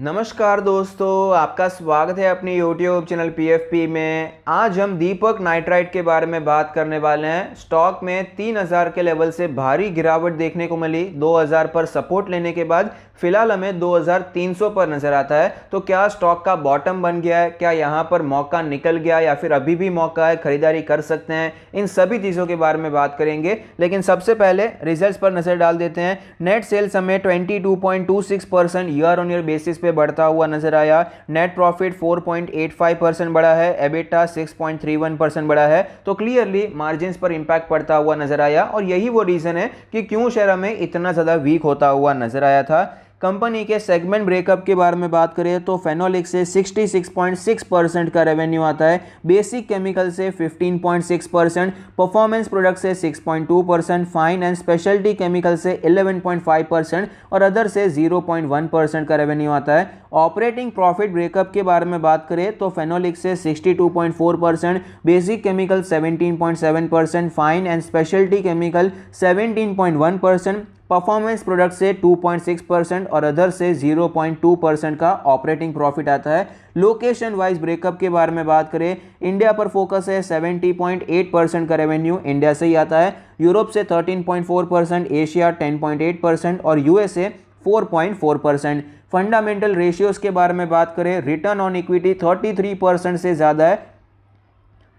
नमस्कार दोस्तों, आपका स्वागत है अपनी YouTube चैनल PFP में। आज हम दीपक नाइट्राइट के बारे में बात करने वाले हैं। स्टॉक में 3000 के लेवल से भारी गिरावट देखने को मिली। 2000 पर सपोर्ट लेने के बाद फिलहाल हमें 2300 पर नजर आता है। तो क्या स्टॉक का बॉटम बन गया है? क्या यहाँ पर मौका निकल गया या फिर अभी भी मौका है, खरीदारी कर सकते हैं? इन सभी चीज़ों के बारे में बात करेंगे, लेकिन सबसे पहले रिजल्ट्स पर नजर डाल देते हैं। नेट सेल्स हमें 22.26% ईयर ऑन ईयर बेसिस पे बढ़ता हुआ नजर आया। नेट प्रॉफिट 4.85% बढ़ा है। एबिटा 6.31% बढ़ा है। तो क्लियरली मार्जिन्स पर इंपैक्ट पड़ता हुआ नजर आया और यही वो रीजन है कि क्यों शेयर हमें इतना ज्यादा वीक होता हुआ नजर आया था। कंपनी के सेगमेंट ब्रेकअप के बारे में बात करें तो फेनोलिक से 66.6% का रेवेन्यू आता है, बेसिक केमिकल से 15.6%, परफॉर्मेंस प्रोडक्ट से 6.2%, फाइन एंड स्पेशलिटी केमिकल से 11.5% और अदर से 0.1% का रेवेन्यू आता है। ऑपरेटिंग प्रॉफिट ब्रेकअप के बारे में बात करें तो फेनोलिक से 62.4%, basic chemical 17.7%, fine and speciality chemical 17.1%, performance product से 2.6% और अदर से 0.2% का ऑपरेटिंग प्रॉफिट आता है। लोकेशन वाइज ब्रेकअप के बारे में बात करें, इंडिया पर फोकस है। 70.8% का रेवेन्यू इंडिया से ही आता है। यूरोप से 13.4%, एशिया 10.8% और यूएसए 4.4%। फंडामेंटल रेशियोज के बारे में बात करें, रिटर्न ऑन इक्विटी 33% से ज़्यादा है,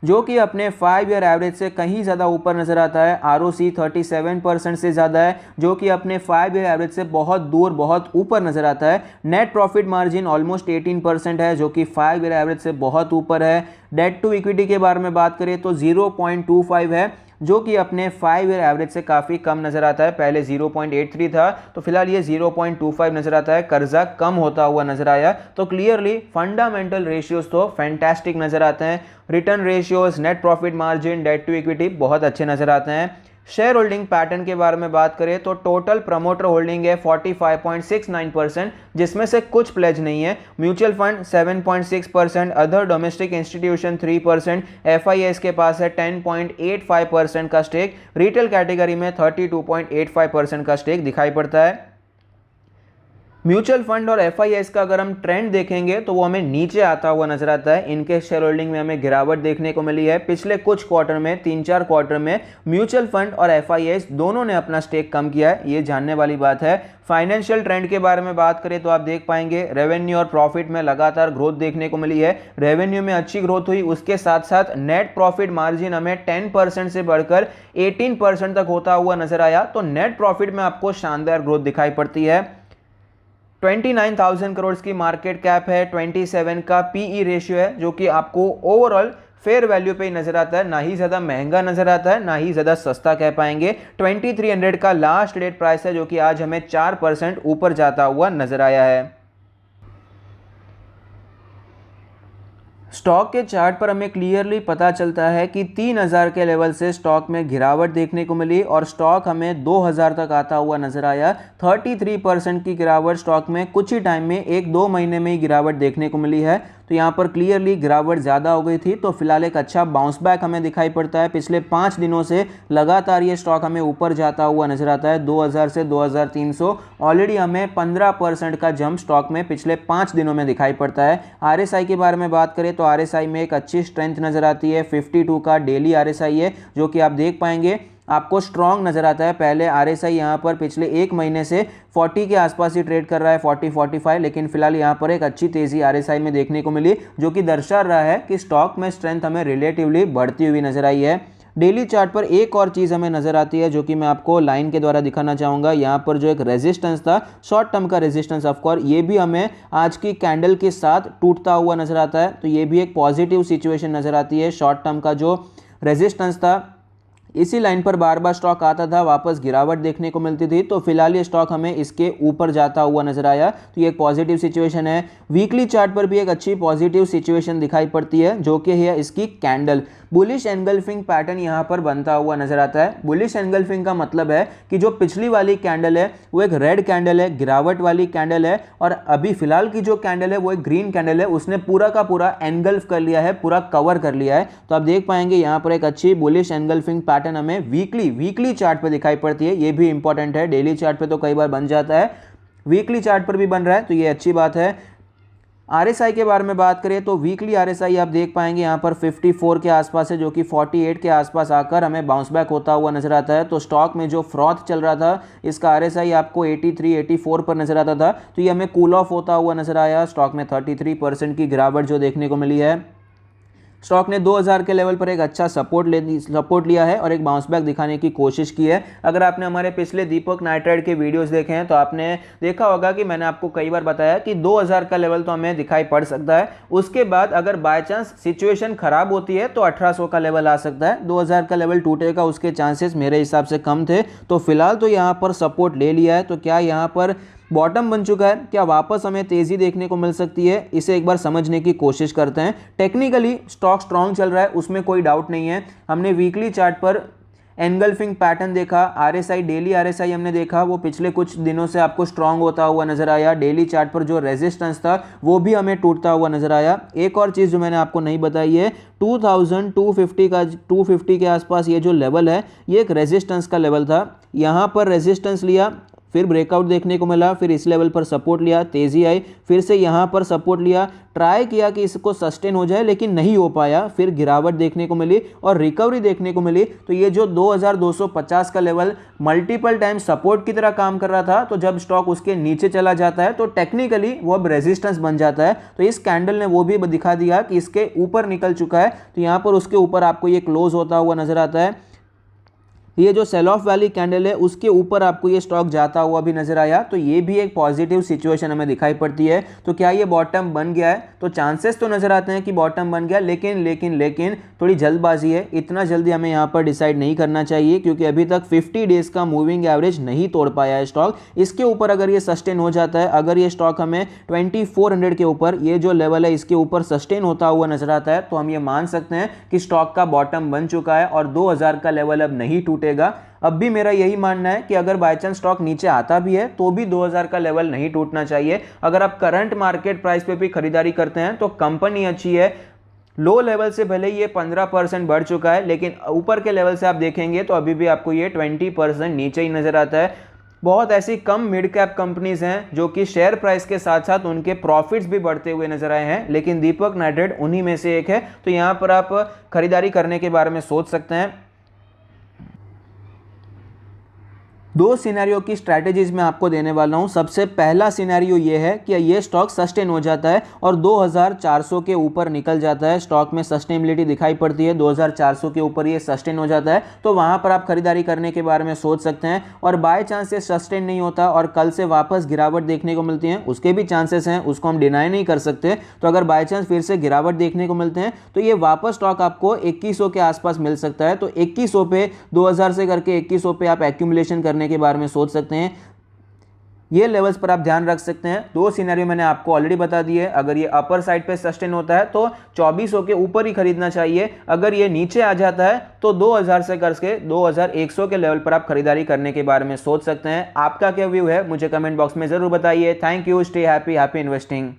जो कि अपने 5 ईयर एवरेज से कहीं ज़्यादा ऊपर नजर आता है। आरओसी 37% से ज़्यादा है, जो कि अपने 5 ईयर एवरेज से बहुत दूर, बहुत ऊपर नजर आता है। नेट प्रॉफिट मार्जिन ऑलमोस्ट 18% है, जो कि 5 ईयर एवरेज से बहुत ऊपर है। डेट टू इक्विटी के बारे में बात करें तो 0.25 है, जो कि अपने 5 ईयर एवरेज से काफ़ी कम नजर आता है। पहले 0.83 था, तो फिलहाल ये 0.25 नजर आता है। कर्जा कम होता हुआ नजर आया। तो क्लियरली फंडामेंटल रेशियोज तो फैंटास्टिक नजर आते हैं। Return ratios, net profit margin, debt to equity बहुत अच्छे नजर आते हैं। शेयर होल्डिंग पैटर्न के बारे में बात करें तो टोटल प्रमोटर होल्डिंग है 45.69%, जिसमें से कुछ प्लेज नहीं है। Mutual fund 7.6%, other domestic institution 3%, FIS के पास है 10.85% का स्टेक। रिटेल कैटेगरी में 32.85% का स्टेक दिखाई पड़ता है। म्यूचुअल फंड और एफआईएस का अगर हम ट्रेंड देखेंगे तो वो हमें नीचे आता हुआ नजर आता है। इनके शेयर होल्डिंग में हमें गिरावट देखने को मिली है। पिछले कुछ क्वार्टर में, 3-4 क्वार्टर में म्यूचुअल फंड और एफआईएस दोनों ने अपना स्टेक कम किया है, ये जानने वाली बात है। फाइनेंशियल ट्रेंड के बारे में बात करें तो आप देख पाएंगे रेवेन्यू और प्रॉफिट में लगातार ग्रोथ देखने को मिली है। रेवेन्यू में अच्छी ग्रोथ हुई, उसके साथ साथ नेट प्रॉफिट मार्जिन हमें 10% से बढ़कर 18% तक होता हुआ नजर आया। तो नेट प्रॉफिट में आपको शानदार ग्रोथ दिखाई पड़ती है। 29,000 करोड़ की मार्केट कैप है, 27 का पीई रेशियो है, जो कि आपको ओवरऑल फेयर वैल्यू पे ही नजर आता है। ना ही ज्यादा महंगा नजर आता है, ना ही ज्यादा सस्ता कह पाएंगे। 2300 का लास्ट डेट प्राइस है, जो कि आज हमें 4% ऊपर जाता हुआ नजर आया है। स्टॉक के चार्ट पर हमें क्लियरली पता चलता है कि 3000 के लेवल से स्टॉक में गिरावट देखने को मिली और स्टॉक हमें 2000 तक आता हुआ नजर आया। 33% की गिरावट स्टॉक में कुछ ही टाइम में, 1-2 महीने में ही गिरावट देखने को मिली है। तो यहाँ पर क्लियरली गिरावट ज़्यादा हो गई थी। तो फिलहाल एक अच्छा बाउंस बैक हमें दिखाई पड़ता है। पिछले 5 दिनों से लगातार ये स्टॉक हमें ऊपर जाता हुआ नजर आता है। 2000 से 2300 ऑलरेडी हमें 15% का जंप स्टॉक में पिछले 5 दिनों में दिखाई पड़ता है। आरएसआई के बारे में बात करें तो आरएसआई में एक अच्छी स्ट्रेंथ नजर आती है। 52 का डेली आरएसआई है, जो कि आप देख पाएंगे आपको स्ट्रॉन्ग नजर आता है। पहले आरएसआई यहाँ पर पिछले 1 महीने से 40 के आसपास ही ट्रेड कर रहा है, 40-45, लेकिन फिलहाल यहाँ पर एक अच्छी तेजी आरएसआई में देखने को मिली, जो कि दर्शा रहा है कि स्टॉक में स्ट्रेंथ हमें रिलेटिवली बढ़ती हुई नजर आई है। डेली चार्ट पर एक और चीज़ हमें नजर आती है, जो कि मैं आपको लाइन के द्वारा दिखाना चाहूँगा। यहाँ पर जो एक रेजिस्टेंस था, शॉर्ट टर्म का रेजिस्टेंस, ऑफकोर्स ये भी हमें आज की कैंडल के साथ टूटता हुआ नजर आता है। तो ये भी एक पॉजिटिव सिचुएशन नजर आती है। शॉर्ट टर्म का जो रेजिस्टेंस था, इसी लाइन पर बार बार स्टॉक आता था, वापस गिरावट देखने को मिलती थी। तो फिलहाल ये स्टॉक हमें इसके ऊपर जाता हुआ नजर आया। तो ये एक पॉजिटिव सिचुएशन है। वीकली चार्ट पर भी एक अच्छी पॉजिटिव सिचुएशन दिखाई पड़ती है, जो कि है इसकी कैंडल। बुलिश एनगल्फिंग पैटर्न यहाँ पर बनता हुआ नजर आता है। बुलिश एनगल्फिंग का मतलब है कि जो पिछली वाली कैंडल है वो एक रेड कैंडल है, गिरावट वाली कैंडल है, और अभी फिलहाल की जो कैंडल है वो एक ग्रीन कैंडल है। उसने पूरा का पूरा एनगल्फ कर लिया है, पूरा कवर कर लिया है। तो आप देख पाएंगे यहाँ पर एक अच्छी बुलिश एनगल्फिंग पैटर्न हमें वीकली चार्ट पे दिखाई पड़ती है। ये भी इंपॉर्टेंट है। डेली चार्ट पे तो कई बार बन जाता है, वीकली चार्ट पर भी बन रहा है, तो ये अच्छी बात है। आरएसआई के बारे में बात करें तो वीकली आरएसआई आप देख पाएंगे यहाँ पर 54 के आसपास है, जो कि 48 के आसपास आकर हमें बाउंस बैक होता हुआ नजर आता है। तो स्टॉक में जो फ्रॉथ चल रहा था इसका आरएसआई आपको 83 84 पर नजर आता था, तो ये हमें कूल ऑफ होता हुआ नजर आया। स्टॉक में 33% की गिरावट जो देखने को मिली है। स्टॉक ने 2000 के लेवल पर एक अच्छा सपोर्ट लिया है और एक बाउंस बैक दिखाने की कोशिश की है। अगर आपने हमारे पिछले दीपक नाइट्राइट के वीडियोस देखे हैं तो आपने देखा होगा कि मैंने आपको कई बार बताया कि 2000 का लेवल तो हमें दिखाई पड़ सकता है। उसके बाद अगर बाय चांस सिचुएशन खराब होती है तो 1800 का लेवल आ सकता है। 2000 का लेवल टूटेगा उसके चांसेस मेरे हिसाब से कम थे। तो फिलहाल तो यहाँ पर सपोर्ट ले लिया है। तो क्या यहाँ पर बॉटम बन चुका है? क्या वापस हमें तेजी देखने को मिल सकती है? इसे एक बार समझने की कोशिश करते हैं। टेक्निकली स्टॉक स्ट्रांग चल रहा है, उसमें कोई डाउट नहीं है। हमने वीकली चार्ट पर एनगल्फिंग पैटर्न देखा, आरएसआई डेली आरएसआई हमने देखा, वो पिछले कुछ दिनों से आपको स्ट्रांग होता हुआ नजर आया। डेली चार्ट पर जो रेजिस्टेंस था वो भी हमें टूटता हुआ नजर आया। एक और चीज़ जो मैंने आपको नहीं बताई है, 2250 के आसपास ये जो लेवल है ये एक रेजिस्टेंस का लेवल था। यहाँ पर रेजिस्टेंस लिया, फिर ब्रेकआउट देखने को मिला, फिर इस लेवल पर सपोर्ट लिया, तेजी आई, फिर से यहाँ पर सपोर्ट लिया, ट्राई किया कि इसको सस्टेन हो जाए लेकिन नहीं हो पाया। फिर गिरावट देखने को मिली और रिकवरी देखने को मिली। तो ये जो 2250 का लेवल मल्टीपल टाइम सपोर्ट की तरह काम कर रहा था, तो जब स्टॉक उसके नीचे चला जाता है तो टेक्निकली वो अब रेजिस्टेंस बन जाता है। तो इस कैंडल ने वो भी दिखा दिया कि इसके ऊपर निकल चुका है। तो यहाँ पर उसके ऊपर आपको ये क्लोज होता हुआ नजर आता है। ये जो सेल ऑफ वाली कैंडल है उसके ऊपर आपको ये स्टॉक जाता हुआ भी नजर आया। तो ये भी एक पॉजिटिव सिचुएशन हमें दिखाई पड़ती है। तो क्या ये बॉटम बन गया है? तो चांसेस तो नजर आते हैं कि बॉटम बन गया, लेकिन थोड़ी जल्दबाजी है। इतना जल्दी हमें यहाँ पर डिसाइड नहीं करना चाहिए क्योंकि अभी तक 50 डेज का मूविंग एवरेज नहीं तोड़ पाया है स्टॉक। इसके ऊपर अगर ये सस्टेन हो जाता है, अगर ये स्टॉक हमें 2400 के ऊपर, ये जो लेवल है इसके ऊपर सस्टेन होता हुआ नजर आता है, तो हम ये मान सकते हैं कि स्टॉक का बॉटम बन चुका है और 2000 का लेवल अब नहीं टूटेगा। अब भी मेरा यही मानना है कि अगर बाय चांस स्टॉक नीचे आता भी है तो भी 2000 का लेवल नहीं टूटना चाहिए। अगर आप करंट मार्केट प्राइस पे भी खरीदारी करते हैं तो कंपनी अच्छी है। लो लेवल से भले ये 15% बढ़ चुका है, लेकिन ऊपर के लेवल से आप देखेंगे तो अभी भी आपको ये 20% नीचे ही नजर आता है। बहुत ऐसी कम मिड कैप कंपनीज हैं जो कि शेयर प्राइस के साथ साथ उनके प्रॉफिट्स भी बढ़ते हुए नजर आए हैं, लेकिन दीपक नाइट्राइट उन्हीं में से एक है। तो यहाँ पर आप खरीदारी करने के बारे में सोच सकते हैं। दो सिनेरियो की स्ट्रैटेजीज मैं आपको देने वाला हूं। सबसे पहला सिनेरियो ये है कि ये स्टॉक सस्टेन हो जाता है और 2400 के ऊपर निकल जाता है, स्टॉक में सस्टेनेबिलिटी दिखाई पड़ती है, 2400 के ऊपर ये सस्टेन हो जाता है, तो वहां पर आप खरीदारी करने के बारे में सोच सकते हैं। और बाय चांस ये सस्टेन नहीं होता और कल से वापस गिरावट देखने को मिलती है, उसके भी चांसेस हैं, उसको हम डिनाई नहीं कर सकते। तो अगर बाय चांस फिर से गिरावट देखने को मिलते हैं तो ये वापस स्टॉक आपको 2100 के आसपास मिल सकता है। तो 2100 पे 2000 से करके 2100 पे आप एक्यूमुलेशन करने के बारे में सोच सकते हैं। ये लेवल्स पर आप ध्यान रख सकते हैं। दो सिनेरियो मैंने आपको ऑलरेडी बता दिए। अगर ये अपर साइड पे सस्टेन होता है तो 2400 के ऊपर ही खरीदना चाहिए। अगर ये नीचे आ जाता है तो 2000 से करके 2100 के लेवल पर आप खरीदारी करने के बारे में सोच सकते हैं। आपका क्या व्यू है मुझे कमेंट बॉक्स में जरूर बताइए। Thank you, stay happy, happy investing.